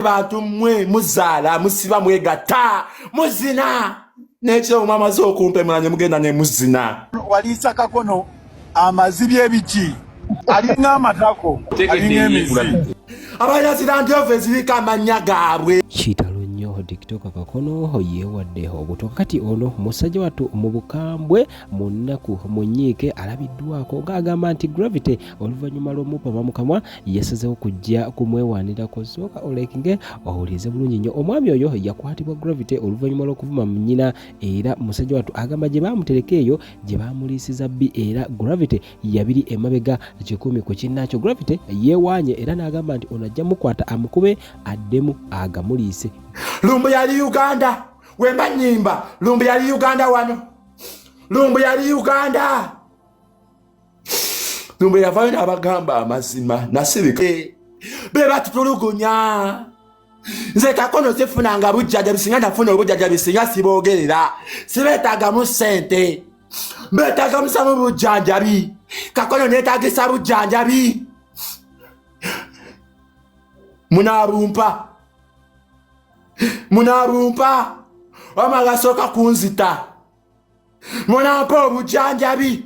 bantu mwe muzala musiba mwegata muzina nekyo mama zo kumpe mwanye mugenda ne muzina walisa kakono amazibye biki alina amatako alina emizi abayazira ndove zibika amanya gaabwe kitalo nnyo TikTok Kakono yeewaddeho obutoka kati ono musajja wattu mu bukambwe mu nnaku munyiike alabiddwako ng'agamba nti Gravity oluvannyuma lw'omuppa bamukamwa yasazeewo kujja kumwewaanirako sooka olekinge owulize bulungi nnyo omwami oyo yakwatibwa Gravity oluvannyuma lw'okuvuma mu nnyina era musajja wattu agamba gye baamutereka eyo gye baamuliisiza bbi era Gravity yabiri emabega kikumi ku kinnaakyo Gravity yeewaanye era n'agamba nti ono ajja mukwata amukube addemu agamuliise. Lumbu yali Uganda wemba nyimba Lumbu yali Uganda wano Lumbu yali Uganda Lumbu yavayo n'abagamba amazima nasibika beba tutulugunya nze Kakono sifunanga bujjaja bisinga nafuna obujjaja bisinga sibogerera sibetagamu ssente betagamusa mu bujjanjabi Kakono neetagisa bujjanjabi munarumpa wamagasoka kunzita munampa obujjanjabi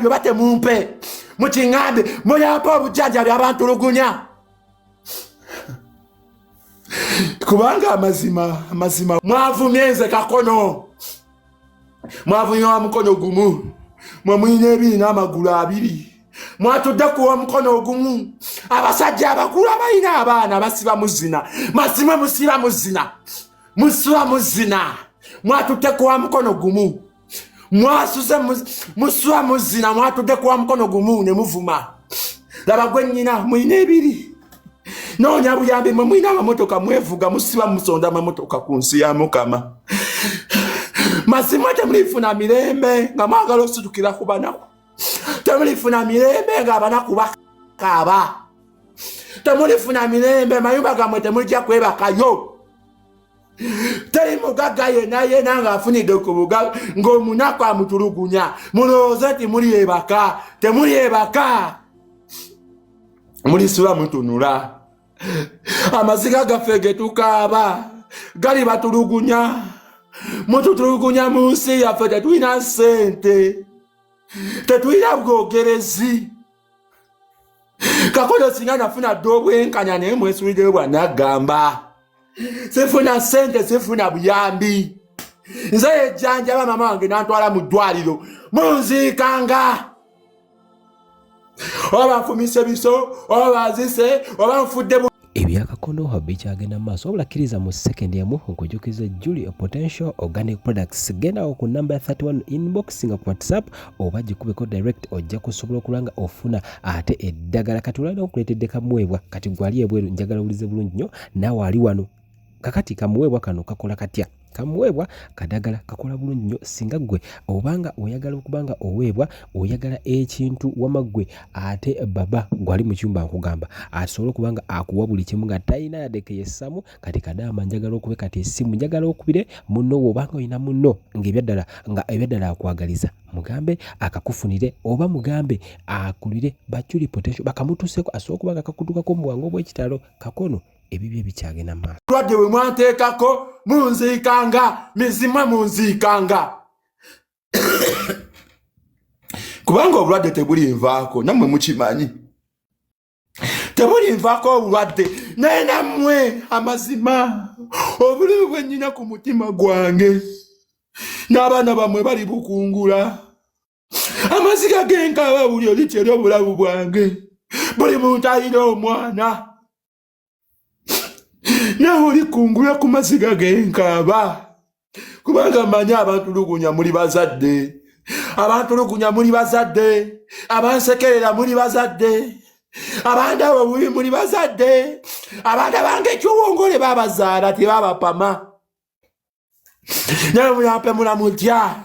obate mumpe mukingambe munampa obujjanjabi abantulugunya kubanga amazima mwavumye nze Kakono mwavumye wa mukono gumu mwamwine ebiri n'amagulu abiri mwatudde kuwa mukono ogumu abasajja abakulu abalina abaana basiba muzina mazima musiba muzina mwatudde kuwa mukono gumu mwasuze musiba muzina mwatudde kuwa mukono gumu ne muvuma laba gwe nnyina mwine ebiri noonya buyambi mwe mwina amamotoka mwevuga musiba musonda amamotoka ku nsi ya Mukama mazima temulifuna mirembe nga mwagala osidukira ku banaku temulifuna mirembe nga abanaku bakaba temulifuna mirembe mayumba gamwe temujja kwebakayo teri mugagga yena nga afunidde ku bugaga ng'omunaku amutulugunya mulowooza nti mulyebaka temulyebaka mulisula mutunula amaziga gaffe ge tukaaba gali batulugunya mututulugunya mu nsi yaffe tetulina ssente tetulina bwogerezi Kakono singa nafuna dde obwenkanya naye mwesulireyo bwanagamba sifuna ssente sifuna buyambi nze yejjanjaba mama wange nantwala mu ddwaliro munziikanga oba nfumise biso oba nzise oba nfudde ebya Kakono bikyagenda mu maaso wabula kkiriza mu second emu nkujjukiza Julie Potential Organic Products gendawo ku number 31 inbox nga ku WhatsApp oba gikubeko direct ojja kusobola okulanga ofuna ate eddagala kati olina okuleetedde kamuweebwa kati gwali ebweru njagala ulize bulungi nnyo naawe ali wano kakati kamuweebwa kano kakola katya kamuweebwa kadagala kakola bulungi nnyo singa gwe obanga oyagala okubanga oweebwa oyagala ekintu wamaggwe ate baba gwali mu kyumba nkugamba asobola okubanga akuwa buli kimu nga talina yadeke yessamu kati kadama njagala okube kati essimu njagala okubire munno obanga oyina munno ng'ebyaddala akwagaliza mugambe akakufunire oba mugambe akulire Julie Potential bakamutuuseko asobola okubanga kakutukako mu bwangu obw'ekitalo Kakono ebibyo ebikyagenda maaso lwadde we mwanteekako munziikanga mizima munziikanga kubanga obulwadde tebulinvaako nammwe mukimanyi tebulinvaako obulwadde naye nammwe amazima obulumi bwe nnyina ku mutima gwange n'abaana bammwe bali bukungula amaziga g'enkaaba buli olitya eri obulamu bwange buli muntu alina omwana nawe olikungula ku maziga g'enkaaba kubanga mmanyi abantulugunya muli bazadde abansekerera muli bazadde abandaba bubi muli bazadde abandabanga ekiwongole babazaala tebabapama nawe mulampe mulamutya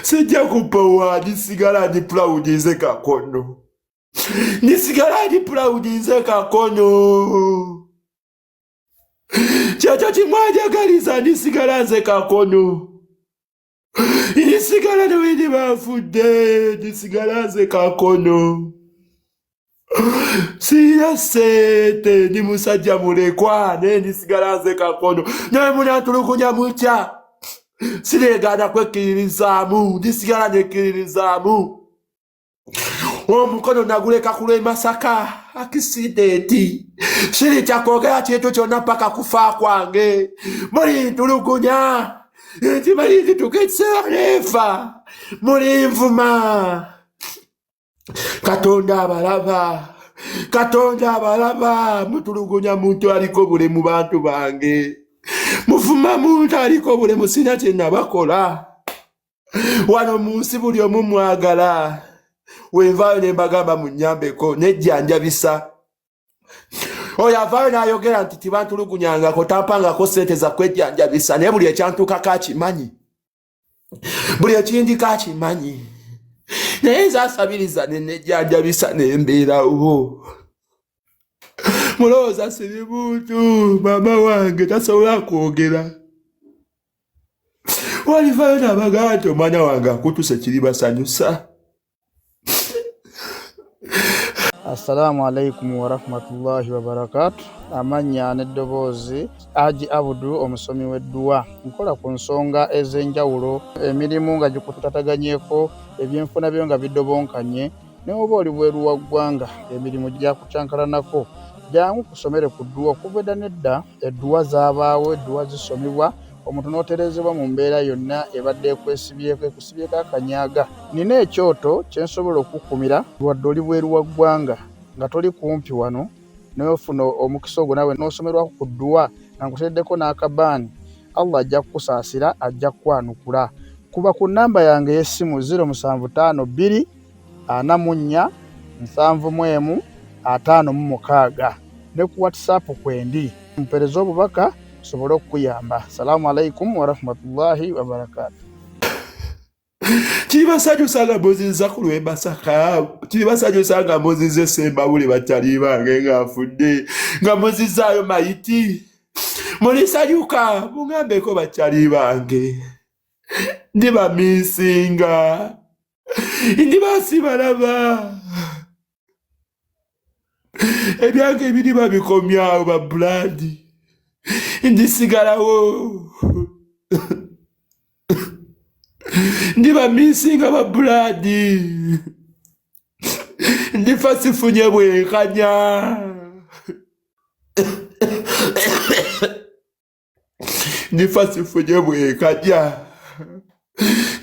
sijja kupawa ndisigala ndi proud nze Kakono nisigala ndi proud nze Kakono kyekyo kimwajagaliza ndisigala nze Kakono ndisigala newe ndi bafudde ndisigala nze Kakono Sina sente ndi musajja mulekwa ne ndisigala nze kakono naye munatulugunya mutya siregaana kwekkiririzaamu ndisigala nekkiririzaamu omukono naguleka ku lw'e Masaka akisidenti siri kyakwogera kintu kyonna paka kufa kwange mulintulugunya nti malingituka ekiseera neefa mulinvuma Katonda abalaba mutulugunya muntu aliko bulemu bantu bange muvuma muntu aliko bulemu sina kye nabakola wano mu nsi buli omu mwagala wenvaayo ne mbagamba munnyambeko nejjanjabisa oyo avaayo n'ayogera nti tibantulugunyangako tampangako sente za kwejjanjabisa naye buli ekyantukako akimanyi buli ekindiko akimanyi naye nzasabiriza nejjanjabisa nembeerawo mulowooza siri muntu maama wange tasobola kwogera walivaayo n'abagamba nti omwana wange akutuse kiri basanyusa. Assalamu alaikum wa rahmatullahi wa barakatuh. Amanya n'eddoboozi Haji Abudu omusomi w'edduwa. Nkola ku nsonga ez'enjawulo emirimu nga gikutataganyeko ebyenfuna byo nga bidobonkanye ne oba oli bweru wa ggwanga emirimu gyakucankalanako jangu kusomere ku dduwa okuva edda nedda edduwa zaabaawo edduwa zisomibwa omuntu n'oterezebwa mu mbeera yonna ebadde ekwesibyeko ekusibyeko akanyaaga. Nina ekyoto kye nsobola okukumira wadde oli bweru wa ggwanga nga toli kumpi wano n'ofuna omukisa ogwo nawe n'osomerwako ku dduwa nga nkuteeddeko n'akabaani Allah ajja kukusaasira ajja kukwanukula. Kuba ku nnamba yange y'essimu 0752 44 71 56 ne ku WhatsApp kwendi mpereza obubaka sobolo kuyamba. Assalamu alaikum wa rahmatullahi wa barakatuh. Kibasanyusa nga mbuziza ku lw'e Masaka kibasanyusa nga mbuziza Sembabule bakyali bange ng'afudde nga mbuzizaayo mayiti mulisanyuka mungambeko bakyali bange ndibamisinga ndibasibalaba ebyange ebiri babikomyawo ba bulandi ndisigalawo ndibamisinga ba bulandi ndifa sifunye bwenkanya ndifa sifunye bwenkanya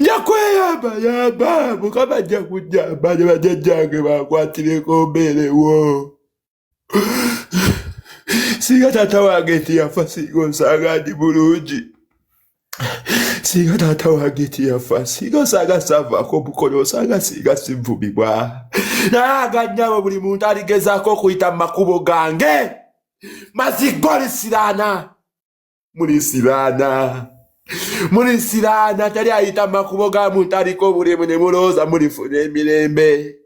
njakweyamba Mukama ajja kujjamba ne bajjajjange bankwatireko mbeerewo singa taata wange tiyafa singa onsanga ndi bulungi singa taata wange tiyafa singa osanga savaako omukono osanga singa sivumibwa naye aganyabo buli muntu aligezaako okuyita mu makubo gange maziggo lisiraana mulisiraana tali ayita mu makubo ga muntu aliko obulemu ne mulowooza mulifuna emirembe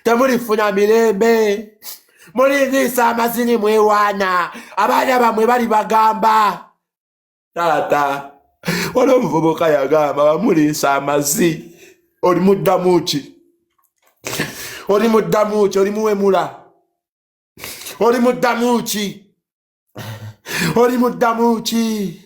temulifuna mirembe muliriisa amazini mwewaana abaana bamwe bali bagamba taata waliwo omuvubuka yagamba bamuliisa amazi olimuddamu ki olimuwemula olimuddamu ki